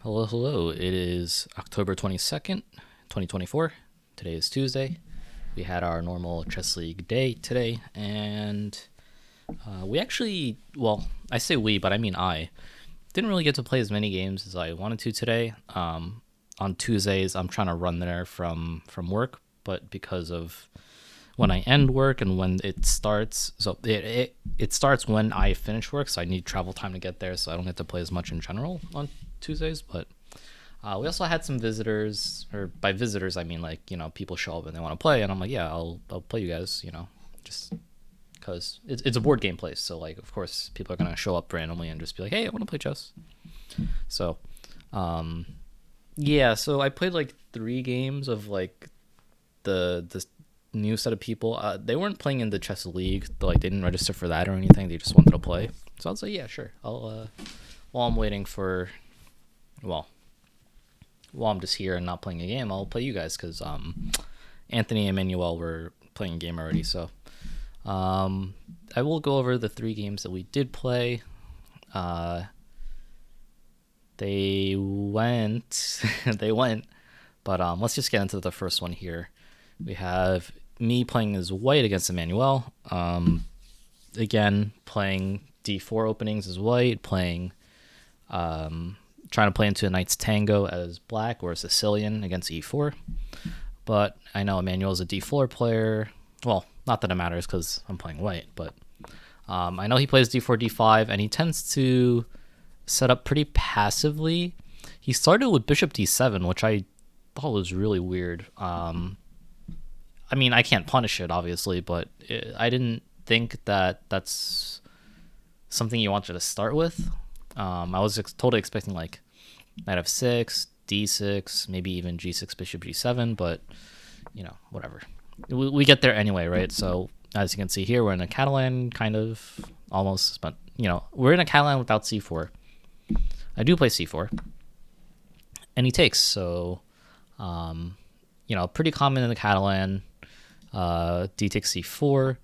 Hello, hello. It is October 22nd, 2024. Today is Tuesday. We had our normal chess league day today, and we actually, well, I say we, but I mean I, didn't really get to play as many games as I wanted to today. On Tuesdays, I'm trying to run there from work, but because of when I end work and when it starts, so it starts when I finish work, so I need travel time to get there, so I don't get to play as much in general on Tuesdays. But we also had some visitors, or by visitors I mean like people show up and they want to play, and I'm like, yeah, I'll play you guys, just because it's a board game place, so like of course people are gonna show up randomly and just be like, hey, I want to play chess. So yeah, so I played like 3 games of like the new set of people. They weren't playing in the chess league, like they didn't register for that or anything. They just wanted to play. So I was like, yeah, sure. I'll while I'm waiting for, well, while I'm just here and not playing a game, I'll play you guys because Anthony and Emmanuel were playing a game already. So I will go over the 3 games that we did play. They went, they went, but let's just get into the first one here. We have me playing as white against Emmanuel. Again, playing d4 openings as white, playing trying to play into a knight's tango as black, or a Sicilian against e4. But I know Emmanuel's a d4 player. Well, not that it matters because I'm playing white, but I know he plays d4, d5, and he tends to set up pretty passively. He started with bishop d7, which I thought was really weird. I mean, I can't punish it, obviously, but I didn't think that that's something you wanted to start with. I was totally expecting like knight f6, d6, maybe even g6, bishop g7, but whatever. We get there anyway, right? So as you can see here, we're in a Catalan, kind of, almost, but we're in a Catalan without c4. I do play c4, and he takes. So pretty common in the Catalan. D takes c4.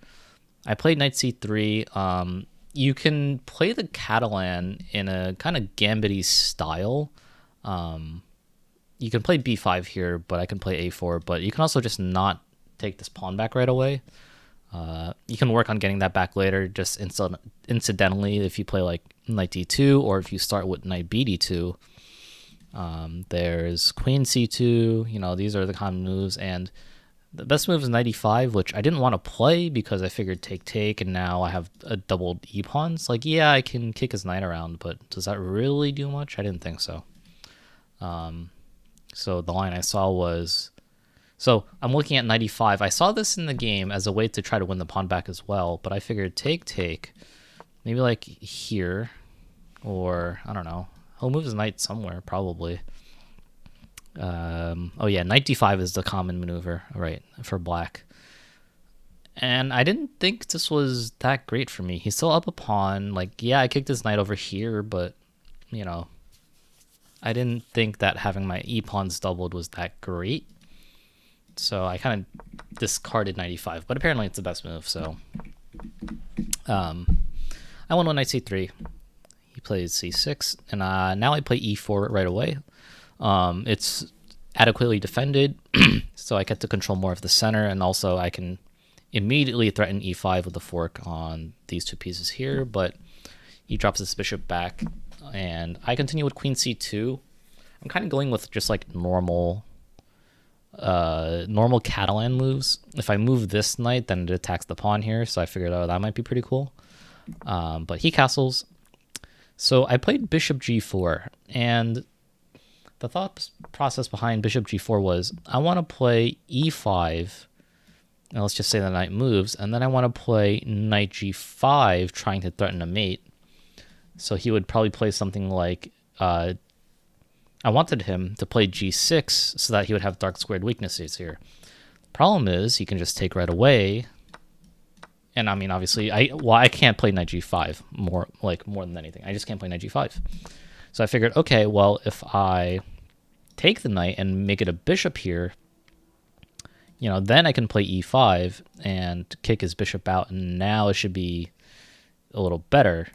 I played knight c3. You can play the Catalan in a kind of gambity style. You can play b5 here, but I can play a4. But you can also just not take this pawn back right away. You can work on getting that back later, just incidentally, if you play like knight d2, or if you start with knight bd2. There's queen c2. These are the common moves, and the best move is knight e5, which I didn't want to play because I figured take, and now I have a doubled e-pawns. Like, yeah, I can kick his knight around, but does that really do much? I didn't think so. So the line I saw was... So I'm looking at knight e5. I saw this in the game as a way to try to win the pawn back as well, but I figured take, maybe like here, or I don't know. He'll move his knight somewhere, probably. Oh yeah, knight d5 is the common maneuver, right, for black. And I didn't think this was that great for me. He's still up a pawn. Like, yeah, I kicked his knight over here, but, I didn't think that having my e-pawns doubled was that great. So I kind of discarded knight e5, but apparently it's the best move, so... I won on knight c3. He plays c6, and now I play e4 right away. It's adequately defended, so I get to control more of the center, and also I can immediately threaten e5 with the fork on these 2 pieces here, but he drops his bishop back, and I continue with queen c2. I'm kind of going with just like normal Catalan moves. If I move this knight, then it attacks the pawn here, so I figured, that might be pretty cool. But he castles. So I played bishop g4, and the thought process behind bishop g4 was I want to play e5, and let's just say the knight moves, and then I want to play knight g5, trying to threaten a mate. So he would probably play something like, I wanted him to play g6 so that he would have dark squared weaknesses here. Problem is, he can just take right away. And I mean, obviously, I can't play knight g5 more than anything. I just can't play knight g5. So I figured, okay, well, if I take the knight and make it a bishop here, then I can play e5 and kick his bishop out, and now it should be a little better.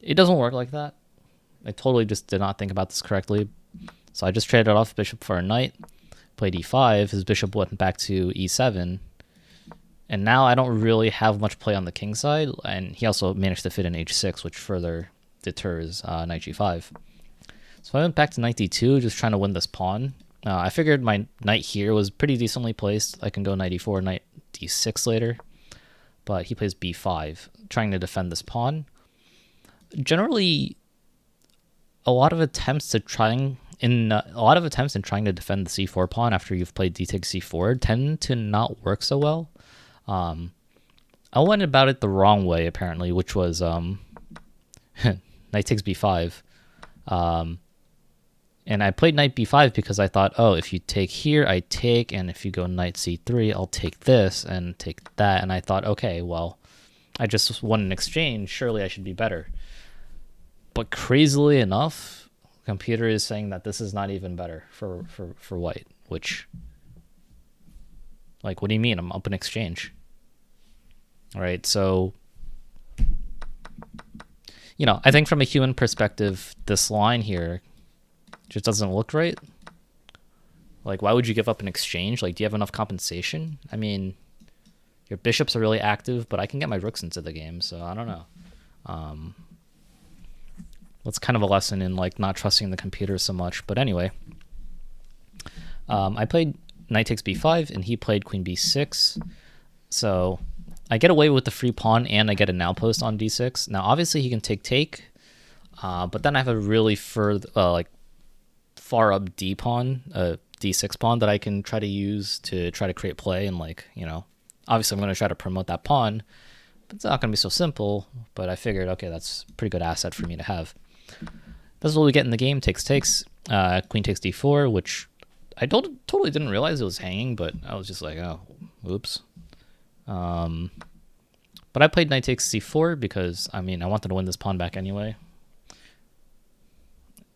It doesn't work like that. I totally just did not think about this correctly. So I just traded off bishop for a knight, played e5. His bishop went back to e7. And now I don't really have much play on the king side. And he also managed to fit in h6, which further deters knight g5. So I went back to knight d2, just trying to win this pawn. I figured my knight here was pretty decently placed. I can go knight e4, knight d6 later. But he plays b5, trying to defend this pawn. Generally, a lot of attempts in trying to defend the c4 pawn after you've played d takes c4 tend to not work so well. I went about it the wrong way apparently, which was knight takes b5. And I played knight b5 because I thought, oh, if you take here, I take, and if you go knight c3, I'll take this and take that. And I thought, okay, well, I just won an exchange. Surely I should be better. But crazily enough, the computer is saying that this is not even better for white, which, like, what do you mean? I'm up in exchange. All right, so, you know, I think from a human perspective, this line here just doesn't look right. Like, why would you give up an exchange? Like, do you have enough compensation? I mean, your bishops are really active, but I can get my rooks into the game, so I don't know. That's kind of a lesson in, like, not trusting the computer so much. But anyway, I played knight takes b5, and he played queen b6. So I get away with the free pawn, and I get an outpost on d6. Now, obviously, he can take, but then I have a really far up d pawn, d6 pawn that I can try to use to try to create play. And, like, you know, obviously I'm going to try to promote that pawn, but it's not going to be so simple. But I figured, okay, that's a pretty good asset for me to have. This is what we get in the game. Takes, queen takes d4, which I totally didn't realize it was hanging, but I was just like, oh, oops. But I played knight takes c4 because, I mean, I wanted to win this pawn back anyway.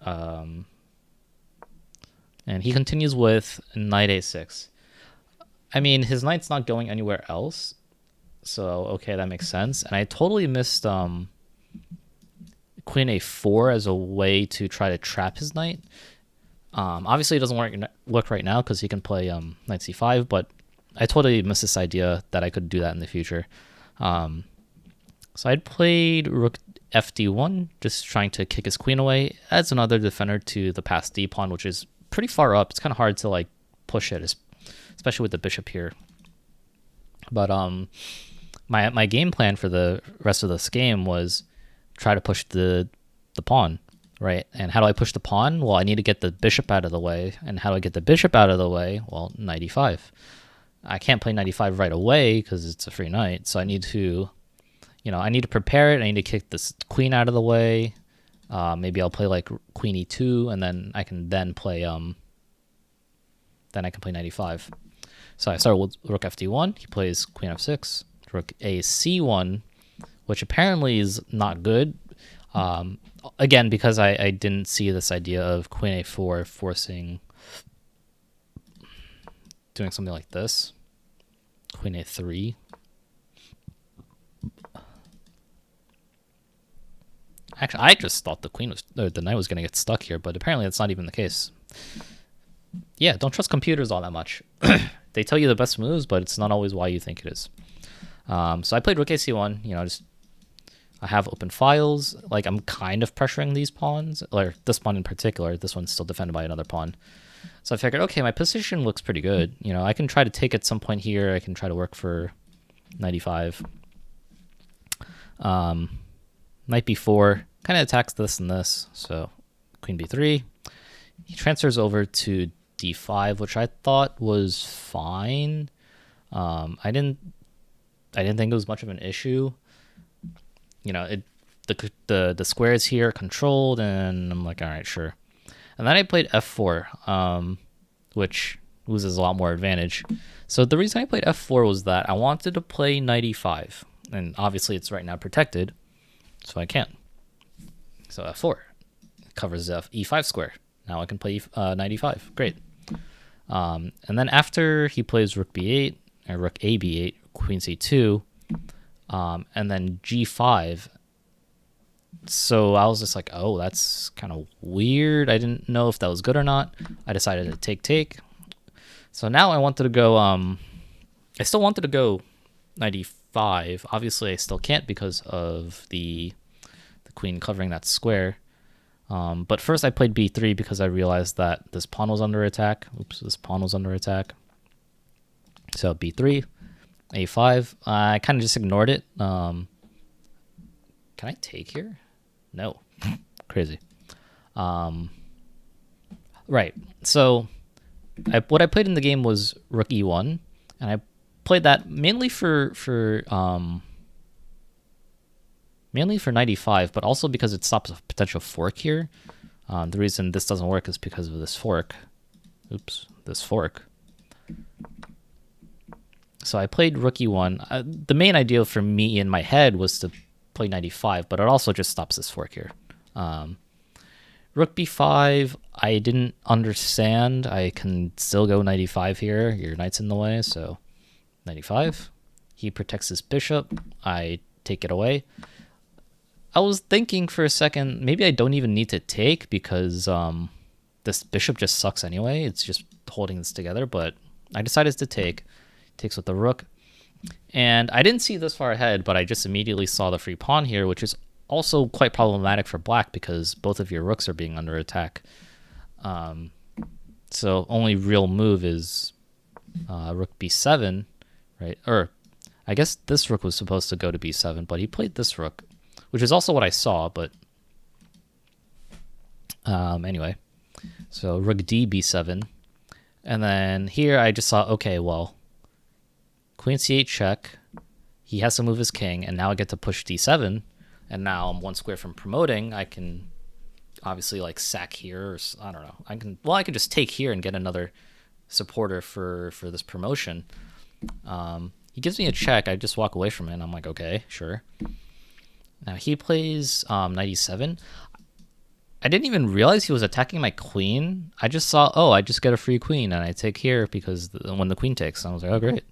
And he continues with knight a6. I mean, his knight's not going anywhere else, so okay, that makes sense. And I totally missed queen a4 as a way to try to trap his knight. Obviously, it doesn't work right now because he can play knight c5, but I totally missed this idea that I could do that in the future. So I'd played rook fd1, just trying to kick his queen away. Adds another defender to the passed d pawn, which is pretty far up. It's kind of hard to, like, push it, especially with the bishop here. But my game plan for the rest of this game was try to push the pawn, right? And how do I push the pawn? Well, I need to get the bishop out of the way. And how do I get the bishop out of the way? Well, knight e5. I can't play knight e5 right away because it's a free knight. So I need to, you know, I need to prepare it. I need to kick this queen out of the way. Maybe I'll play like queen e2, and then I can play knight e5. So I started with rook fd1. He plays queen f6, rook a c1, which apparently is not good. Again, because I didn't see this idea of queen a4 forcing doing something like this. Queen a3. Actually, I just thought the knight was going to get stuck here, but apparently that's not even the case. Yeah, don't trust computers all that much. They tell you the best moves, but it's not always why you think it is. So I played rook ac1. You know, I have open files. Like, I'm kind of pressuring these pawns, or this pawn in particular. This one's still defended by another pawn. So I figured, okay, my position looks pretty good. You know, I can try to take at some point here. I can try to work for knight e5. Knight b4 kind of attacks this and this. So queen b3. He transfers over to d5, which I thought was fine. I didn't think it was much of an issue. You know, the squares here are controlled, and I'm like, all right, sure. And then I played f4, which loses a lot more advantage. So the reason I played f4 was that I wanted to play knight e5, and obviously it's right now protected, so I can't. So f4 covers the e5 square. Now I can play knight e5. Great. And then after he plays rook b8, or rook a b8, queen c2, and then g5, So I was just like, oh, that's kind of weird. I didn't know if that was good or not. I decided to take. So now I wanted to go. I still wanted to go 95. Obviously, I still can't because of the queen covering that square. But first I played b3 because I realized that this pawn was under attack. Oops, this pawn was under attack. So b3, a5. I kind of just ignored it. Can I take here? No. Crazy. Right. So what I played in the game was rook e1, and I played that mainly for 95, but also because it stops a potential fork here. The reason this doesn't work is because of this fork. Oops, this fork. So I played rook e1. The main idea for me in my head was to play 95, but it also just stops this fork here. Rook b5, I didn't understand. I can still go 95 here. Your knight's in the way, so 95. He protects his bishop. I take it away. I was thinking for a second, maybe I don't even need to take because this bishop just sucks anyway. It's just holding this together, but I decided to take. Takes with the rook. And I didn't see this far ahead, but I just immediately saw the free pawn here, which is also quite problematic for black because both of your rooks are being under attack. So only real move is rook b7, right? Or I guess this rook was supposed to go to b7, but he played this rook, which is also what I saw, but anyway. So rook d b7. And then here I just saw, okay, well, queen c8 check. He has to move his king, and now I get to push d7. And now I'm one square from promoting. I can obviously like sack here, or I don't know. I can just take here and get another supporter for this promotion. He gives me a check. I just walk away from it, and I'm like, okay, sure. Now he plays 97. I didn't even realize he was attacking my queen. I just saw, oh, I just get a free queen, and I take here because when the queen takes, I was like, oh, great.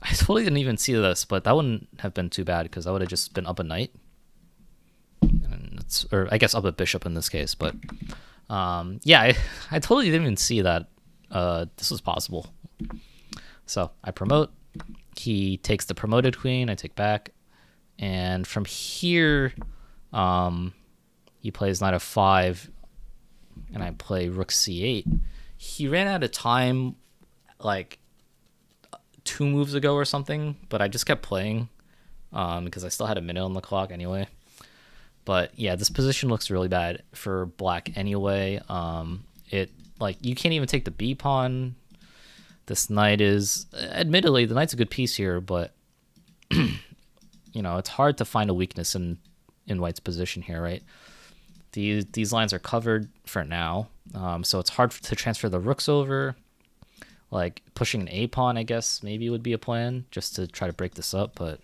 I totally didn't even see this, but that wouldn't have been too bad because I would have just been up a knight. Or I guess up a bishop in this case, but yeah, I totally didn't even see that this was possible. So I promote. He takes the promoted queen. I take back. And from here, he plays knight f5, and I play rook c8. He ran out of time like 2 moves ago or something, but I just kept playing because I still had a minute on the clock anyway. But yeah, this position looks really bad for black anyway. It like you can't even take the b pawn. This knight is, admittedly, the knight's a good piece here, but you know, it's hard to find a weakness in white's position here, right? These lines are covered for now, so it's hard to transfer the rooks over. Like pushing an a pawn, I guess maybe would be a plan just to try to break this up, but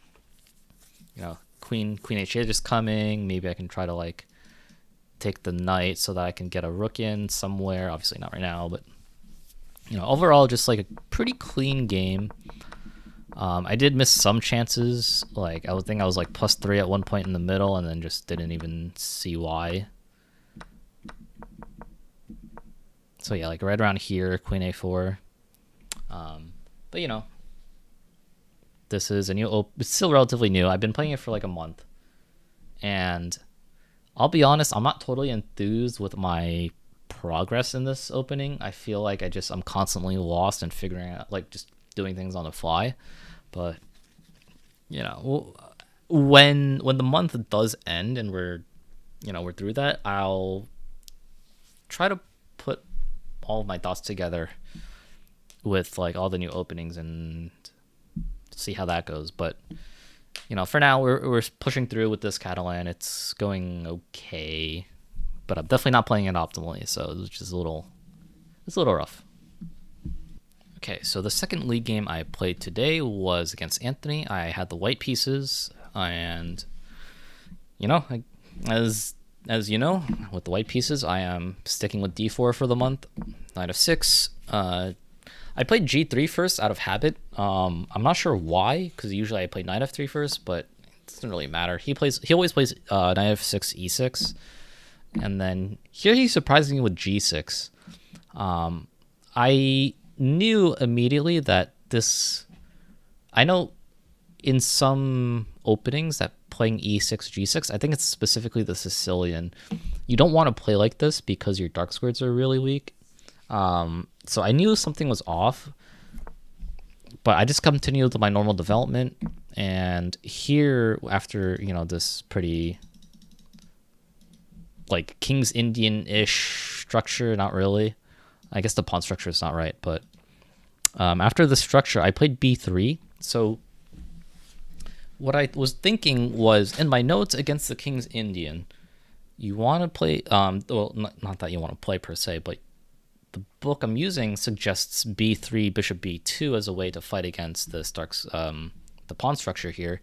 you know, queen h8 is coming. Maybe I can try to like take the knight so that I can get a rook in somewhere. Obviously not right now, but you know, overall just like a pretty clean game. I did miss some chances. Like I would think I was like +3 at one point in the middle, and then just didn't even see why. So yeah, like right around here, queen a4. But you know, this is a new it's still relatively new. I've been playing it for like a month, and I'll be honest, I'm not totally enthused with my progress in this opening. I feel like I'm constantly lost and figuring out, like just doing things on the fly. But you know, when the month does end and we're through that, I'll try to put all of my thoughts together with like all the new openings and see how that goes. But you know, for now we're pushing through with this Catalan. It's going okay, but I'm definitely not playing it optimally, so it's just a little rough. Okay, so the second league game I played today was against Anthony. I had the white pieces, and you know, as you know, with the white pieces, I am sticking with d4 for the month. Knight f6. I played g3 first out of habit. I'm not sure why, because usually I play knight f3 first, but doesn't really matter. He always plays knight f6 e6, and then here he's surprising me with g6. I knew immediately that this. I know in some openings that playing e6 g6, I think it's specifically the Sicilian, you don't want to play like this because your dark squares are really weak. So I knew something was off, but I just continued with my normal development. And here, after this pretty like King's Indian-ish structure, not really. I guess the pawn structure is not right, but after the structure, I played b3. So what I was thinking was, in my notes against the King's Indian, you want to play, well, not that you want to play per se, but the book I'm using suggests b3, bishop b2 as a way to fight against the the pawn structure here.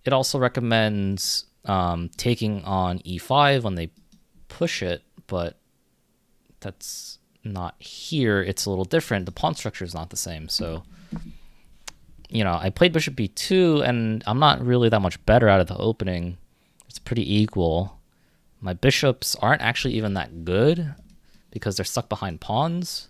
It also recommends taking on e5 when they push it, but that's not here. It's a little different. The pawn structure is not the same. So, I played bishop b2, and I'm not really that much better out of the opening. It's pretty equal. My bishops aren't actually even that good because they're stuck behind pawns.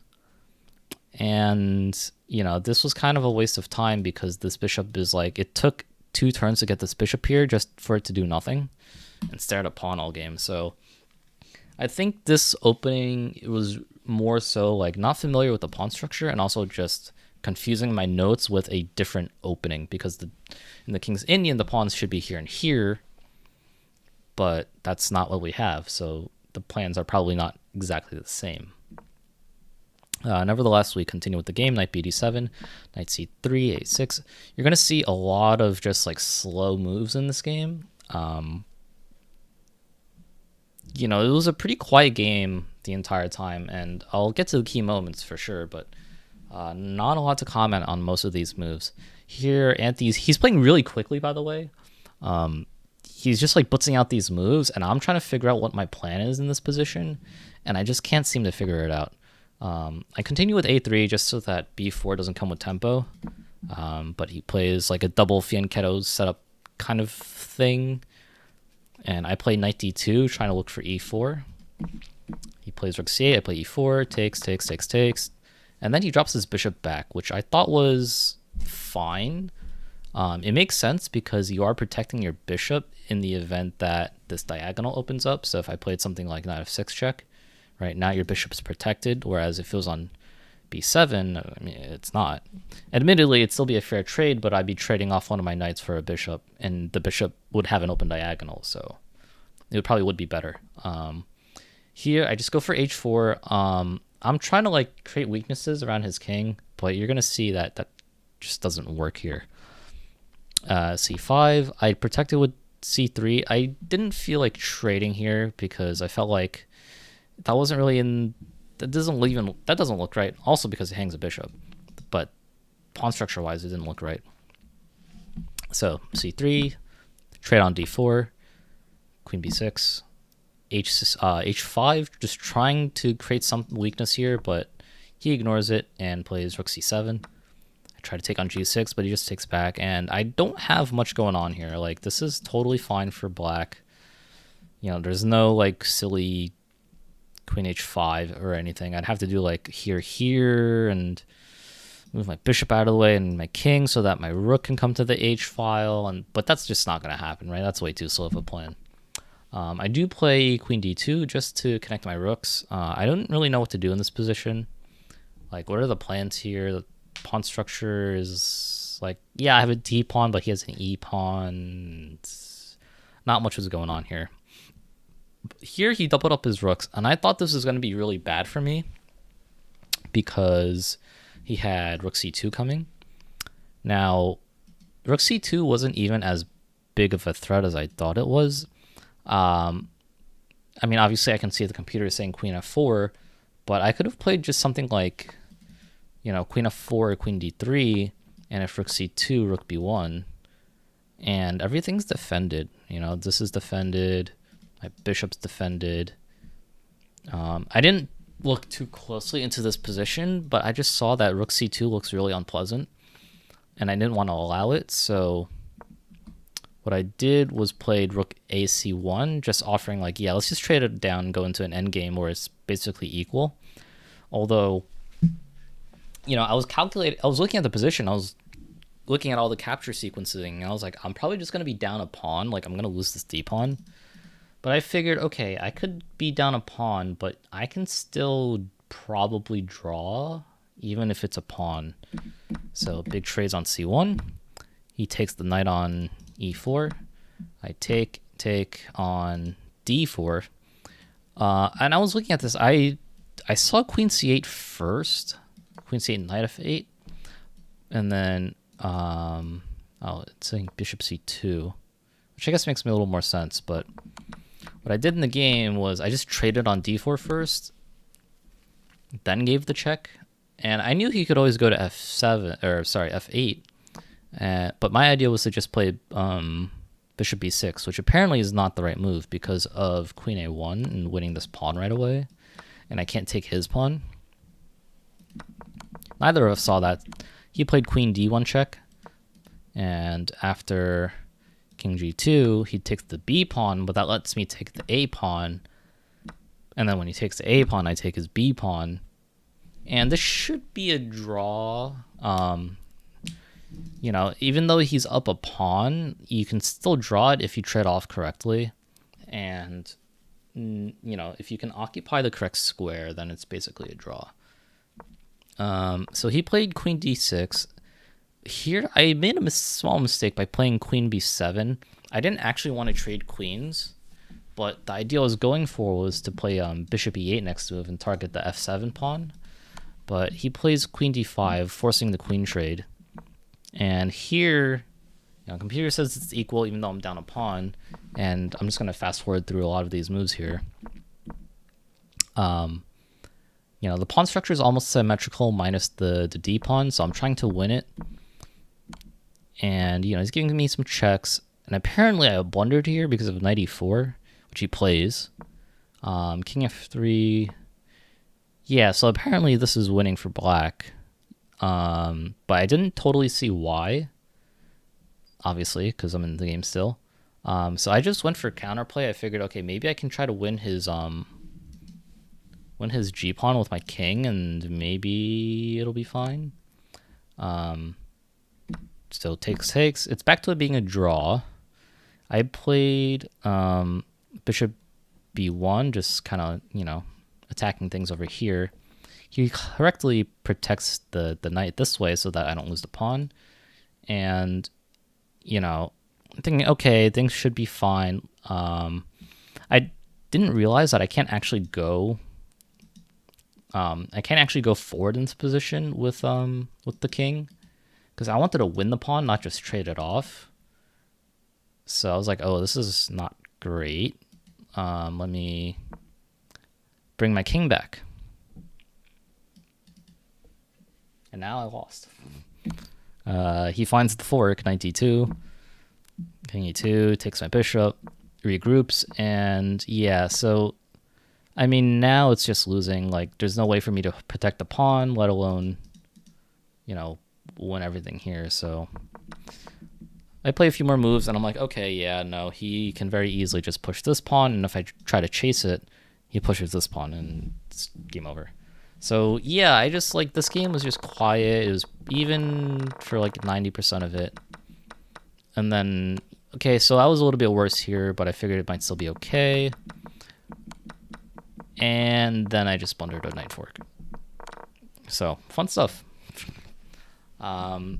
And, this was kind of a waste of time because this bishop is like, it took 2 turns to get this bishop here just for it to do nothing and stare at a pawn all game. So I think this opening, it was more so like not familiar with the pawn structure and also just confusing my notes with a different opening because in the King's Indian, the pawns should be here and here, but that's not what we have. So the plans are probably not exactly the same. Nevertheless, we continue with the game. Knight bd7, knight c3, a6. You're going to see a lot of just like slow moves in this game. It was a pretty quiet game the entire time, and I'll get to the key moments for sure, but not a lot to comment on most of these moves. Here, he's playing really quickly, by the way. He's just like blitzing out these moves, and I'm trying to figure out what my plan is in this position, and I just can't seem to figure it out. I continue with a3 just so that b4 doesn't come with tempo, but he plays like a double fianchetto setup kind of thing, and I play knight d2 trying to look for e4. He plays rook c8, I play e4, takes, and then he drops his bishop back, which I thought was fine. It makes sense because you are protecting your bishop in the event that this diagonal opens up. So if I played something like knight f6 check, right now your bishop's protected, whereas if it was on b7, I mean, it's not. Admittedly, it'd still be a fair trade, but I'd be trading off one of my knights for a bishop, and the bishop would have an open diagonal, so it probably would be better. Here, I just go for h4. I'm trying to like create weaknesses around his king, but you're going to see that that just doesn't work here. C5, I protected with c3. I didn't feel like trading here because I felt like that wasn't really in... That doesn't look right. Also because it hangs a bishop, but pawn structure wise, it didn't look right. So c3, trade on d4, queen b6, h5, just trying to create some weakness here, but he ignores it and plays rook c7. I try to take on g6, but he just takes back, and I don't have much going on here. Like, this is totally fine for black. There's no like silly queen h5 or anything. I'd have to do like here, and move my bishop out of the way and my king so that my rook can come to the h file, but that's just not going to happen, right? That's way too slow of a plan. I do play queen d2 just to connect my rooks. I don't really know what to do in this position. Like, what are the plans here? The pawn structure is like, yeah, I have a d pawn, but he has an e pawn. Not much was going on here. Here he doubled up his rooks, and I thought this was going to be really bad for me because he had rook c2 coming. Now, rook c2 wasn't even as big of a threat as I thought it was. I mean, obviously I can see the computer saying queen f4, but I could have played just something like, queen f4 or queen d3, and if rook c2, rook b1, and everything's defended. This is defended. My bishop's defended. I didn't look too closely into this position, but I just saw that rook c2 looks really unpleasant, and I didn't want to allow it. So what I did was played rook AC1, just offering like, yeah, let's just trade it down and go into an endgame where it's basically equal. Although, I was looking at the position, I was looking at all the capture sequencing, and I was like, I'm probably just going to be down a pawn, like I'm going to lose this d pawn. But I figured, okay, I could be down a pawn, but I can still probably draw, even if it's a pawn. So big trades on c1. He takes the knight on e4. I take on d4. And I was looking at this. I saw queen c8 first. Queen c8, knight f8. And then, it's saying bishop c2, which I guess makes me a little more sense. But what I did in the game was I just traded on d4 first, then gave the check. And I knew he could always go to f8. But my idea was to just play bishop b6, which apparently is not the right move because of queen a1 and winning this pawn right away. And I can't take his pawn. Neither of us saw that. He played queen d1 check. And after king g2, he takes the b pawn, but that lets me take the a pawn. And then when he takes the a pawn, I take his b pawn. And this should be a draw. Even though he's up a pawn, you can still draw it if you trade off correctly. And, if you can occupy the correct square, then it's basically a draw. So he played queen d6. Here, I made a small mistake by playing queen b7. I didn't actually want to trade queens, but the idea I was going for was to play bishop e8 next move and target the f7 pawn. But he plays queen d5, forcing the queen trade. And here, computer says it's equal even though I'm down a pawn. And I'm just going to fast forward through a lot of these moves here. The pawn structure is almost symmetrical minus the d pawn, so I'm trying to win it. And, he's giving me some checks. And apparently I blundered here because of knight e4, which he plays. King f3. Yeah, so apparently this is winning for black. But I didn't totally see why. Obviously, because I'm in the game still. So I just went for counterplay. I figured, okay, maybe I can try to win his g pawn with my king, and maybe it'll be fine. Still takes. It's back to it being a draw. I played bishop b1, just kind of, attacking things over here. He correctly protects the knight this way so that I don't lose the pawn. And, I'm thinking, okay, things should be fine. I didn't realize that I can't actually go forward in this position with the king, because I wanted to win the pawn, not just trade it off. So I was like, oh, this is not great. Let me bring my king back. And now I lost. He finds the fork, knight d2. King e2, takes my bishop, regroups, and yeah, so I mean, now it's just losing. Like, there's no way for me to protect the pawn, let alone, win everything here. So I play a few more moves, and I'm like, okay, yeah, no, he can very easily just push this pawn, and if I try to chase it, he pushes this pawn, and it's game over. So yeah, I just, like, this game was just quiet. It was even for like 90% of it. And then, okay, so I was a little bit worse here, but I figured it might still be okay. And then I just blundered a knight fork. So, fun stuff. I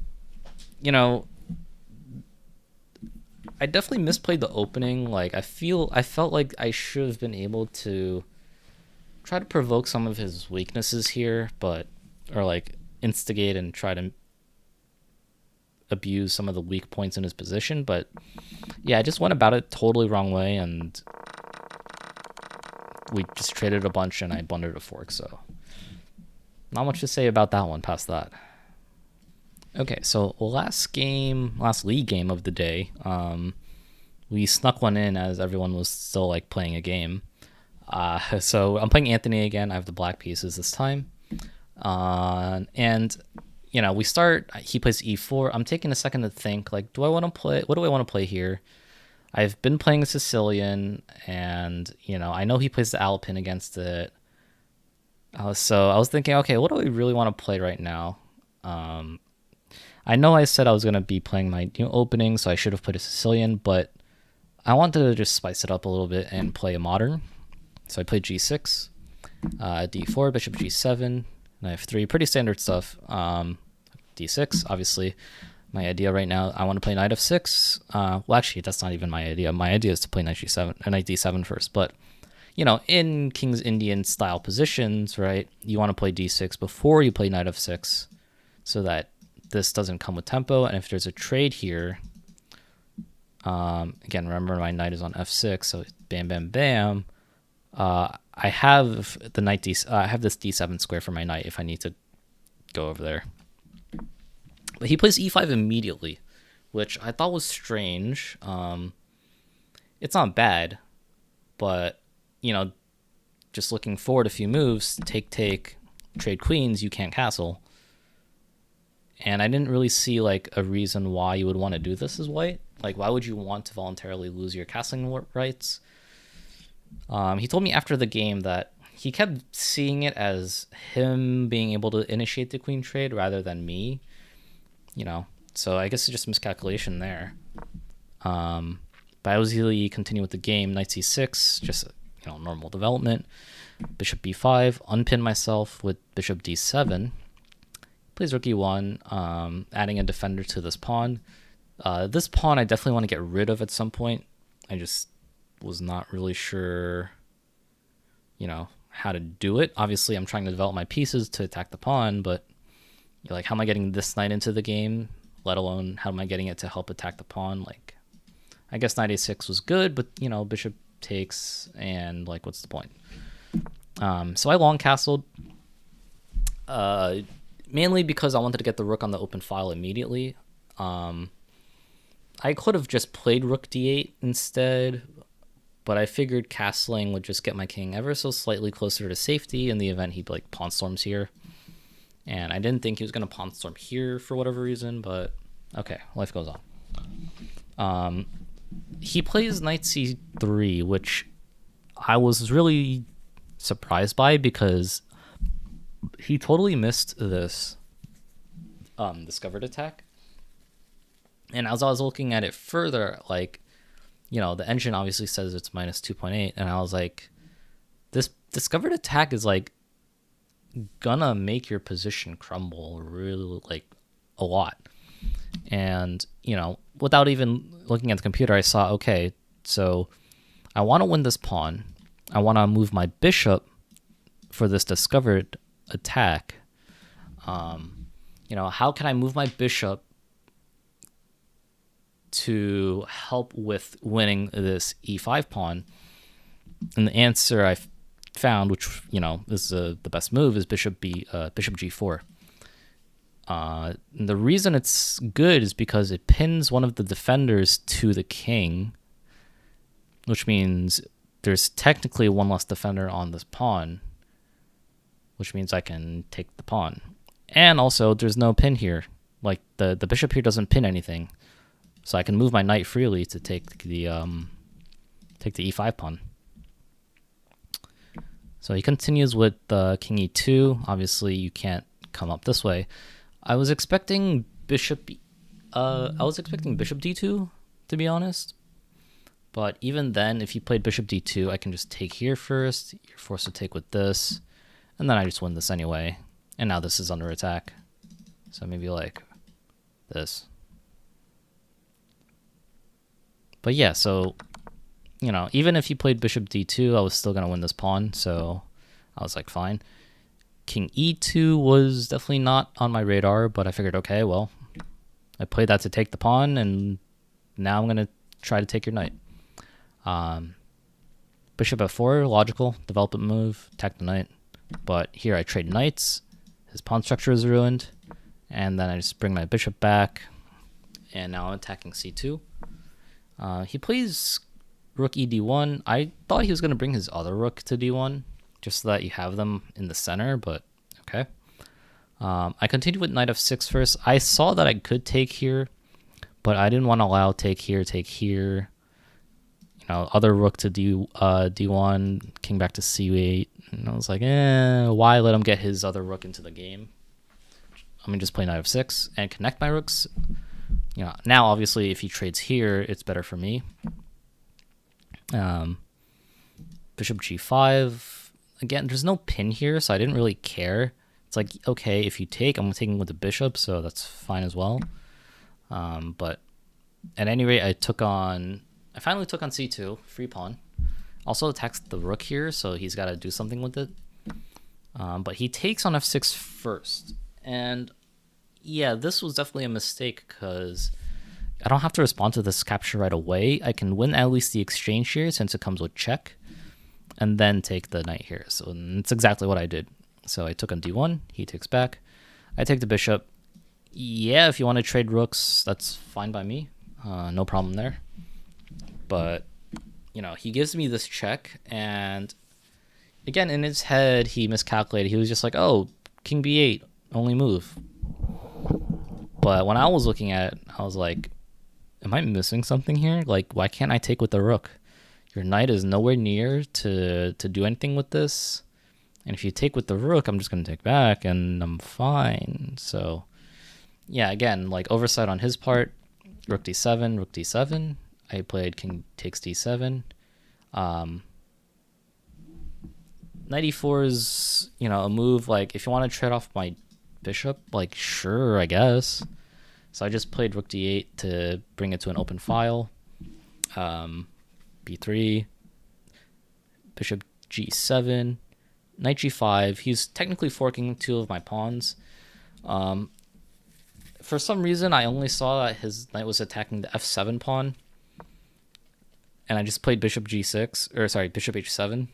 definitely misplayed the opening. Like, I felt like I should have been able to try to provoke some of his weaknesses here, or like instigate and try to abuse some of the weak points in his position. But yeah, I just went about it totally wrong way, and we just traded a bunch, and I blundered a fork. So not much to say about that one past that. Okay, so last league game of the day, we snuck one in as everyone was still like playing a game. So I'm playing Anthony again. I have the black pieces this time. And we start. He plays e4. I'm taking a second to think. Like, do I want to play? What do I want to play here? I've been playing Sicilian, and I know he plays the Alpin against it. So I was thinking, okay, what do I really want to play right now? I know I said I was gonna be playing my new opening, so I should have played a Sicilian, but I wanted to just spice it up a little bit and play a modern. So I played g6, d4, bishop g7, knight f3, pretty standard stuff. D6, obviously. My idea right now, I want to play knight f6. Well, actually, that's not even my idea. My idea is to play knight g7 or knight d7 first. But in King's Indian style positions, right, you want to play d6 before you play knight f6, so that this doesn't come with tempo. And if there's a trade here, again, remember my knight is on f6, so bam, bam, bam. I have the knight I have this d7 square for my knight if I need to go over there. But he plays e5 immediately, which I thought was strange. It's not bad, but just looking forward a few moves, take, trade queens, you can't castle. And I didn't really see like a reason why you would want to do this as white. Like, why would you want to voluntarily lose your castling rights? He told me after the game that he kept seeing it as him being able to initiate the queen trade rather than me. So I guess it's just miscalculation there. But I was easily continue with the game. Knight c6, just normal development. Bishop b5, unpin myself with bishop d7. Plays rook e1, adding a defender to this pawn. This pawn I definitely want to get rid of at some point. I just was not really sure, how to do it. Obviously, I'm trying to develop my pieces to attack the pawn, but like, how am I getting this knight into the game? Let alone, how am I getting it to help attack the pawn? Like, I guess knight a6 was good, but bishop takes, and like, what's the point? So I long castled, mainly because I wanted to get the rook on the open file immediately. I could have just played rook d8 instead, but I figured castling would just get my king ever so slightly closer to safety in the event he like pawn storms here. And I didn't think he was going to pawn storm here for whatever reason, but okay, life goes on. He plays knight c3, which I was really surprised by because he totally missed this discovered attack. And as I was looking at it further, like, the engine obviously says it's minus 2.8, and I was like, this discovered attack is like gonna make your position crumble really like a lot. And without even looking at the computer, I saw, okay, so I want to win this pawn, I want to move my bishop for this discovered attack. How can I move my bishop to help with winning this e5 pawn? And the answer I found, which is the best move, is bishop g4. The reason it's good is because it pins one of the defenders to the king, which means there's technically one less defender on this pawn, which means I can take the pawn. And also, there's no pin here. Like, the bishop here doesn't pin anything, so I can move my knight freely to take the e5 pawn. So he continues with king e2. Obviously, you can't come up this way. I was expecting bishop d2, to be honest. But even then, if you played bishop d2, I can just take here first. You're forced to take with this, and then I just win this anyway. And now this is under attack. So maybe like this. But yeah, so even if you played bishop d2, I was still going to win this pawn, so I was like, fine. King e2 was definitely not on my radar, but I figured, okay, well, I played that to take the pawn, and now I'm going to try to take your knight. Bishop f4, logical, development move, attack the knight. But here I trade knights, his pawn structure is ruined, and then I just bring my bishop back, and now I'm attacking c2. He plays rook e d1. I thought he was going to bring his other rook to d1, just so that you have them in the center, but okay. I continued with knight f6 first. I saw that I could take here, but I didn't want to allow take here, take here. You know, other rook to d1, king back to c8. And I was like, why let him get his other rook into the game? I'm gonna just play knight f6 and connect my rooks. You know, now obviously if he trades here, it's better for me. Bishop g5. Again, there's no pin here, so I didn't really care. It's like, okay, if you take, I'm taking with the bishop, so that's fine as well. But at any rate, I finally took on c2, free pawn. Also attacks the rook here, so he's got to do something with it. But he takes on f6 first. And yeah, this was definitely a mistake because I don't have to respond to this capture right away. I can win at least the exchange here since it comes with check, and then take the knight here. So it's exactly what I did. So I took on d1, he takes back. I take the bishop. Yeah, if you want to trade rooks, that's fine by me. No problem there. But, you know, he gives me this check, and again, in his head, he miscalculated. He was just like, oh, king b8, only move. But when I was looking at it, I was like, am I missing something here? Like, why can't I take with the rook? Your knight is nowhere near to do anything with this. And if you take with the rook, I'm just going to take back, and I'm fine. So, yeah, again, like, oversight on his part. Rook d7, rook d7. I played king takes d7. Knight e4 is, you know, a move, like, if you want to trade off my bishop, like, sure, I guess. So I just played rook d8 to bring it to an open file. b3, bishop g7, knight g5. He's technically forking two of my pawns. For some reason, I only saw that his knight was attacking the f7 pawn, and I just played bishop g6, or sorry, bishop h7. And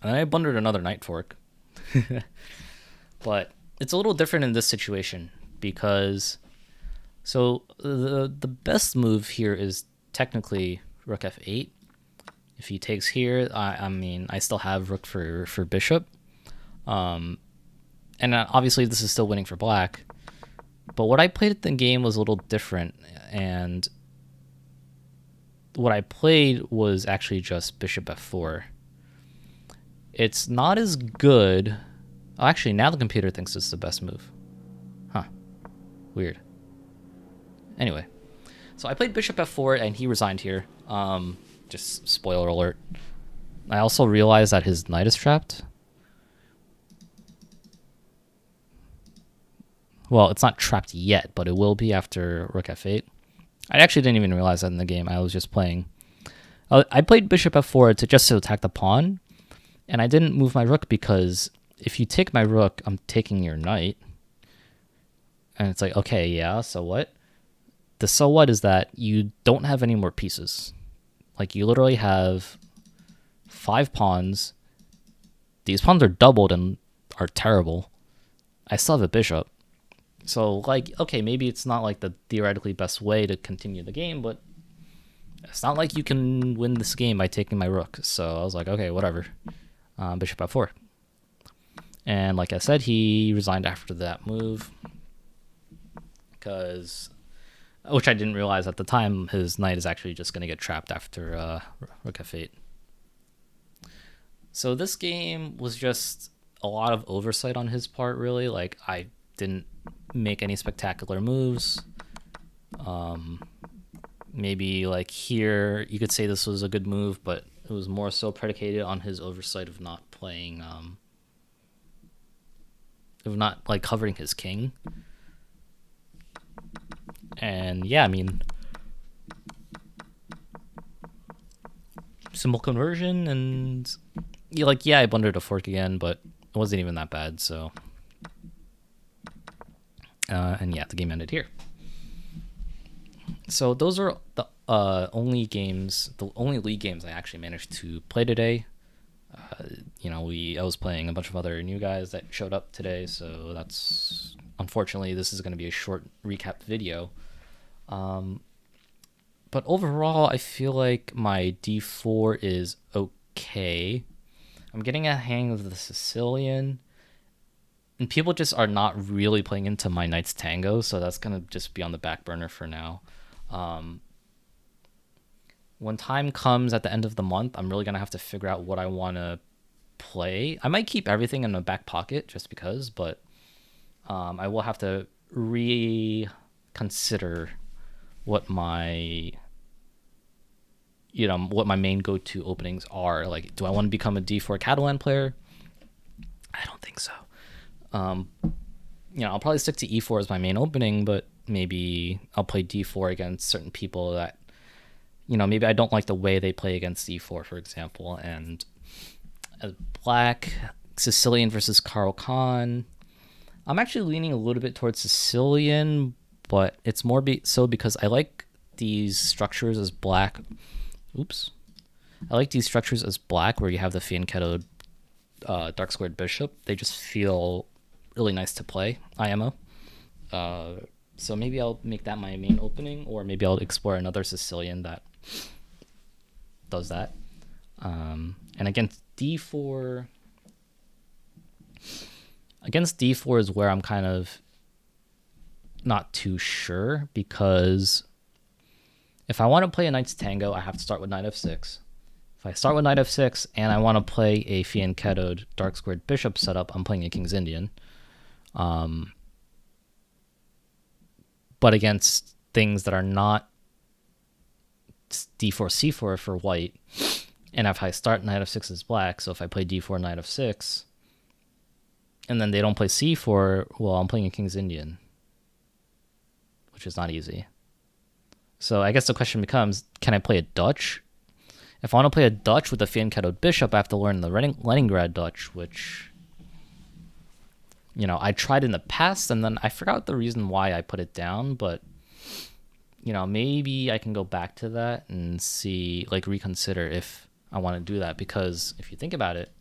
then I blundered another knight fork. But it's a little different in this situation because, so the best move here is technically rook f8. If he takes here, I mean, I still have rook for bishop. And obviously this is still winning for black. But what I played at the game was a little different, and what I played was actually just bishop f4. It's not as good. Oh, actually, now the computer thinks it's the best move. Huh. Weird. Anyway, so I played bishop f4, and he resigned here. Just spoiler alert. I also realized that his knight is trapped. Well, it's not trapped yet, but it will be after rook f8. I actually didn't even realize that in the game. I was just playing. I played bishop f4 to attack the pawn, and I didn't move my rook because if you take my rook, I'm taking your knight. And it's like, okay, yeah, so what? The so what is that you don't have any more pieces. Like, you literally have 5 pawns. These pawns are doubled and are terrible. I still have a bishop. So, like, okay, maybe it's not like the theoretically best way to continue the game, but it's not like you can win this game by taking my rook. So I was like, okay, whatever. Bishop f4. And like I said, he resigned after that move. Which I didn't realize at the time, his knight is actually just going to get trapped after rook f8. So this game was just a lot of oversight on his part, really. Like, I didn't make any spectacular moves. Maybe like here, you could say this was a good move, but it was more so predicated on his oversight of not playing, of not like covering his king. And yeah, I mean, simple conversion, and yeah, I blundered a fork again, but it wasn't even that bad. So, and yeah, the game ended here. So those are the only league games I actually managed to play today. I was playing a bunch of other new guys that showed up today, so that's unfortunately this is going to be a short recap video. But overall, I feel like my d4 is okay. I'm getting a hang of the Sicilian, And people just are not really playing into my Knight's Tango, so that's gonna just be on the back burner for now. Um, when time comes at the end of the month, I'm really gonna have to figure out what I want to play. I might keep everything in the back pocket just because, but I will have to reconsider what my what my main go-to openings are. Like, do I want to become a D4 Catalan player? I don't think so. I'll probably stick to E4 as my main opening, but maybe I'll play D4 against certain people that maybe I don't like the way they play against E4, for example. And as black, Sicilian versus Carl Khan, I'm actually leaning a little bit towards Sicilian, but it's more so because I like these structures as black. Oops. I like these structures as black where you have the Fianchetto dark squared bishop. They just feel really nice to play, IMO. So maybe I'll make that my main opening, or maybe I'll explore another Sicilian that does that. And against D4 is where I'm kind of not too sure, because if I want to play a Knight's Tango, I have to start with Knight f6. If I start with Knight f6 and I want to play a Fianchettoed dark squared bishop setup, I'm playing a King's Indian. But against things that are not d4, c4 for white, and if I start Knight f6 as black, so if I play d4, Knight f6, and then they don't play c4, well, I'm playing a King's Indian, which is not easy. So I guess the question becomes, can I play a Dutch? If I want to play a Dutch with a Fianchettoed bishop, I have to learn the Leningrad Dutch, which, I tried in the past, and then I forgot the reason why I put it down, but, maybe I can go back to that and see, reconsider if I want to do that, because if you think about it,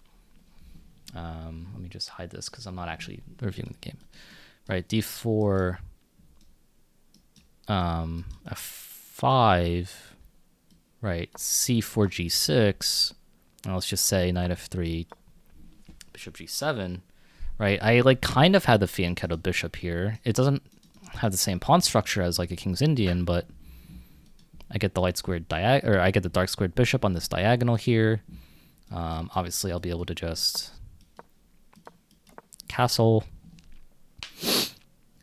let me just hide this because I'm not actually reviewing the game. Right, d4, f5, right, c4, g6, and let's just say knight f3, bishop g7, right? I kind of had the Fianchetto bishop here. It doesn't have the same pawn structure as a King's Indian, but I get the light squared I get the dark squared bishop on this diagonal here. Obviously, I'll be able to just castle,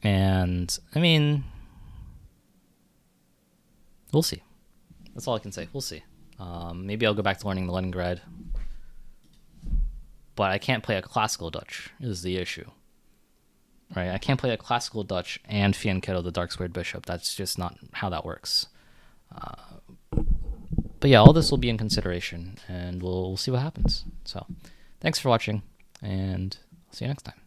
and I mean, we'll see. That's all I can say. We'll see. Maybe I'll go back to learning the Leningrad, but I can't play a classical Dutch is the issue. Right? I can't play a classical Dutch and Fianchetto the dark squared bishop. That's just not how that works. But yeah, all this will be in consideration, and we'll see what happens. So thanks for watching, and I'll see you next time.